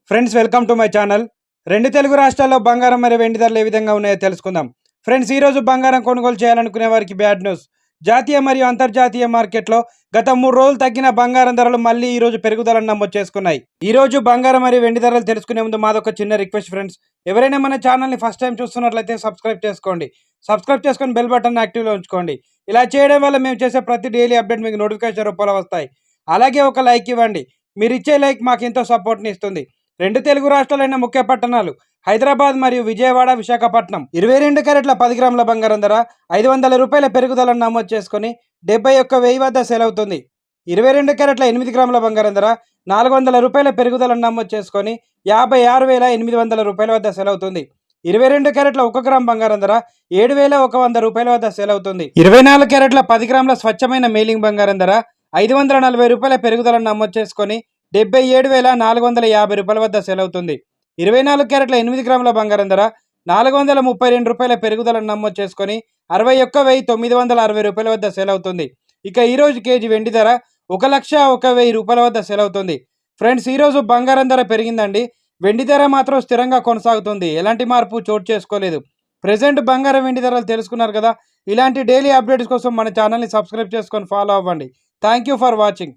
Friends welcome to my channel. రెండు తెలుగు రాష్ట్రాల్లో బంగారం మరియు వెండి ధరలు ఏ విధంగా ఉన్నాయో తెలుసుకుందాం. ఫ్రెండ్స్, ఈరోజు బంగారం కొనుగోలు చేయాలనుకునే వారికి బ్యాడ్ న్యూస్. జాతీయ మరియు అంతర్జాతీయ మార్కెట్లో గత 3 రోజులు తగ్గిన బంగారం ధరలు మళ్ళీ ఈ రోజు పెరుగుదలను నమోదు చేసుకున్నాయి. ఈ రోజు బంగారం మరియు వెండి ధరలు తెలుసుకునే ముందు మాదొక చిన్న రిక్వెస్ట్ ఫ్రెండ్స్. ఎవరైనా మన ఛానల్ని ఫస్ట్ టైం చూస్తున్నట్లయితే సబ్స్క్రైబ్ చేసుకోండి. సబ్స్క్రైబ్ చేసుకొని బెల్ బటన్ యాక్టివ్లో ఉంచుకోండి. ఇలా చేయడం వల్ల మేము చేసే ప్రతి డైలీ అప్డేట్ మీకు నోటిఫికేషన్ రూపంలో వస్తాయి. అలాగే ఒక లైక్ ఇవ్వండి. మీరు ఇచ్చే లైక్ మాకు ఎంతో సపోర్ట్ని ఇస్తుంది. రెండు తెలుగు రాష్ట్రాలైన ముఖ్య పట్టణాలు హైదరాబాద్ మరియు విజయవాడ, విశాఖపట్నం 22 క్యారెట్ల 10 గ్రాముల బంగారం ధర 500 రూపాయల పెరుగుదలను నమోదు చేసుకుని 71,000 వద్ద సేల్ అవుతుంది. 22 క్యారెట్ల 8 గ్రాముల బంగారం ధర 400 రూపాయల పెరుగుదలను నమోదు చేసుకొని 56,800 రూపాయల వద్ద సేల్ అవుతుంది. 22 క్యారెట్ల 1 గ్రామ్ బంగారం ధర 7,100 రూపాయల వద్ద సేల్ అవుతుంది. 24 క్యారెట్ల 10 గ్రాముల స్వచ్ఛమైన మేలింగ్ బంగారం ధర 540 రూపాయల పెరుగుదలను నమోదు చేసుకొని 77,450 రూపాయల వద్ద సేల్ అవుతుంది. 24 క్యారెట్ల 8 గ్రాముల బంగారం ధర 432 రూపాయల పెరుగుదలను నమోదు చేసుకొని 61,960 రూపాయల వద్ద సేల్ అవుతుంది. ఇక ఈరోజు కేజీ వెండి ధర 1,01,000 రూపాయల వద్ద సేల్ అవుతుంది. ఫ్రెండ్స్, ఈరోజు బంగారం ధర పెరిగిందండి. వెండి ధర మాత్రం స్థిరంగా కొనసాగుతుంది. ఎలాంటి మార్పు చోటు చేసుకోలేదు. ప్రెసెంట్ బంగారం వెండి ధరలు తెలుసుకున్నారు కదా. ఇలాంటి డైలీ అప్డేట్స్ కోసం మన ఛానల్ని సబ్స్క్రైబ్ చేసుకొని ఫాలో అవ్వండి. Thank you for watching.